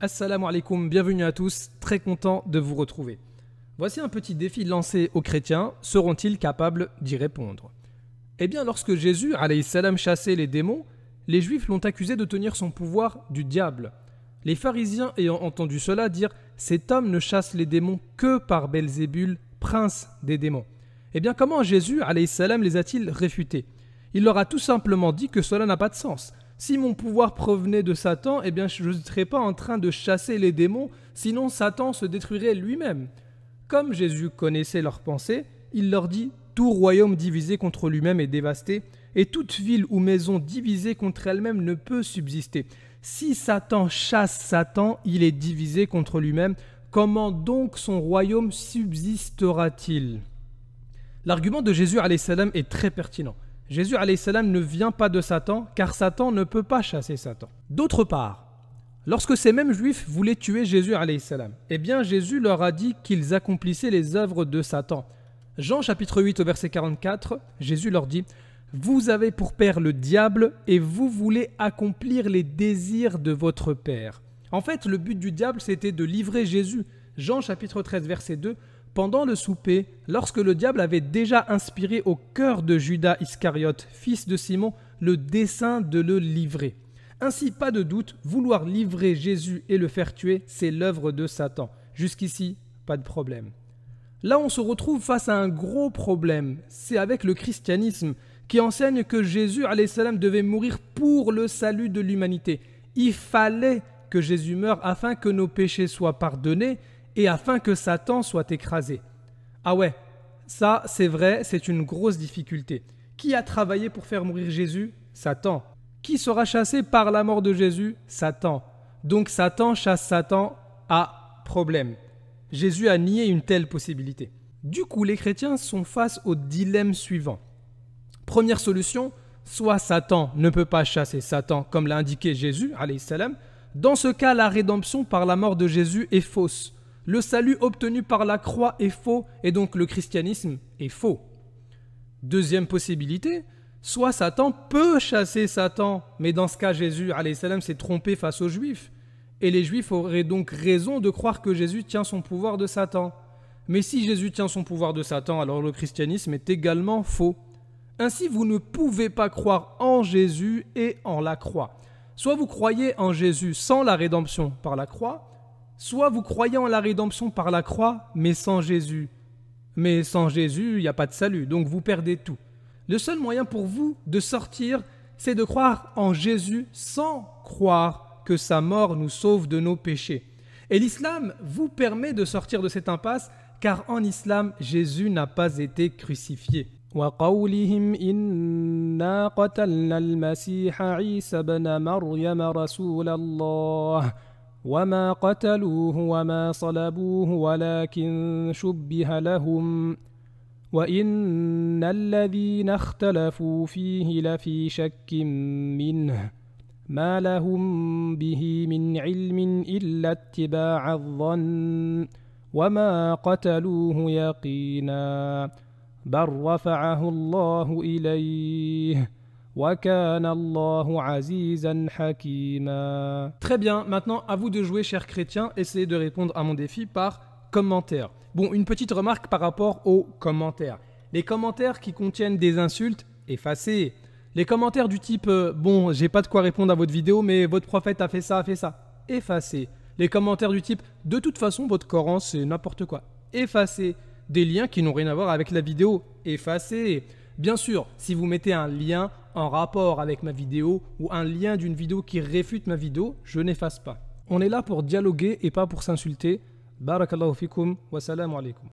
Assalamu alaikum, bienvenue à tous, très content de vous retrouver. Voici un petit défi lancé aux chrétiens, seront-ils capables d'y répondre? Eh bien, lorsque Jésus, alayhi salam, chassait les démons, les Juifs l'ont accusé de tenir son pouvoir du diable. Les pharisiens ayant entendu cela dire « Cet homme ne chasse les démons que par Belzébul, prince des démons ». Eh bien, comment Jésus, alayhi salam, les a-t-il réfutés? Il leur a tout simplement dit que cela n'a pas de sens. Si mon pouvoir provenait de Satan, eh bien je ne serais pas en train de chasser les démons, sinon Satan se détruirait lui-même. Comme Jésus connaissait leurs pensées, il leur dit « Tout royaume divisé contre lui-même est dévasté, et toute ville ou maison divisée contre elle-même ne peut subsister. Si Satan chasse Satan, il est divisé contre lui-même. Comment donc son royaume subsistera-t-il » L'argument de Jésus alayhi salam est très pertinent. Jésus alayhi salam ne vient pas de Satan, car Satan ne peut pas chasser Satan. D'autre part, lorsque ces mêmes Juifs voulaient tuer Jésus alayhi salam, eh bien Jésus leur a dit qu'ils accomplissaient les œuvres de Satan. Jean chapitre 8 au verset 44, Jésus leur dit « Vous avez pour père le diable et vous voulez accomplir les désirs de votre père. » En fait, le but du diable, c'était de livrer Jésus. Jean chapitre 13 verset 2, pendant le souper, lorsque le diable avait déjà inspiré au cœur de Judas Iscariote, fils de Simon, le dessein de le livrer. Ainsi, pas de doute, vouloir livrer Jésus et le faire tuer, c'est l'œuvre de Satan. Jusqu'ici, pas de problème. Là, on se retrouve face à un gros problème. C'est avec le christianisme qui enseigne que Jésus alayhi salam devait mourir pour le salut de l'humanité. Il fallait que Jésus meure afin que nos péchés soient pardonnés et afin que Satan soit écrasé. Ah ouais, ça c'est vrai, c'est une grosse difficulté. Qui a travaillé pour faire mourir Jésus? Satan. Qui sera chassé par la mort de Jésus? Satan. Donc Satan chasse Satan, à problème. Jésus a nié une telle possibilité. Du coup, les chrétiens sont face au dilemme suivant. Première solution, soit Satan ne peut pas chasser Satan comme l'a indiqué Jésus, alayhi salam. Dans ce cas, la rédemption par la mort de Jésus est fausse. Le salut obtenu par la croix est faux et donc le christianisme est faux. Deuxième possibilité, soit Satan peut chasser Satan, mais dans ce cas Jésus alayhi salam s'est trompé face aux Juifs. Et les Juifs auraient donc raison de croire que Jésus tient son pouvoir de Satan. Mais si Jésus tient son pouvoir de Satan, alors le christianisme est également faux. Ainsi, vous ne pouvez pas croire en Jésus et en la croix. Soit vous croyez en Jésus sans la rédemption par la croix, soit vous croyez en la rédemption par la croix, mais sans Jésus. Mais sans Jésus, il n'y a pas de salut, donc vous perdez tout. Le seul moyen pour vous de sortir, c'est de croire en Jésus sans croire que sa mort nous sauve de nos péchés. Et l'islam vous permet de sortir de cette impasse, car en islam, Jésus n'a pas été crucifié. وقولهم إنا قتلنا المسيح عيسى بن مريم رسول الله وما قتلوه وما صلبوه ولكن شبه لهم وإن الذين اختلفوا فيه لفي شك منه ما لهم به من علم إلا اتباع الظن وما قتلوه يقينا بل رفعه الله إليه وكان الله عزيزا حكيما. Très bien, maintenant à vous de jouer, chers chrétiens, essayez de répondre à mon défi par commentaire. Bon, une petite remarque par rapport aux commentaires. Les commentaires qui contiennent des insultes, effacez. Les commentaires du type bon, j'ai pas de quoi répondre à votre vidéo, mais votre prophète a fait ça, effacez. Les commentaires du type de toute façon, votre Coran c'est n'importe quoi, effacez. Des liens qui n'ont rien à voir avec la vidéo, effacez. Bien sûr, si vous mettez un lien en rapport avec ma vidéo ou un lien d'une vidéo qui réfute ma vidéo, je n'efface pas. On est là pour dialoguer et pas pour s'insulter. Barakallahu fikum wa salamu alaikum.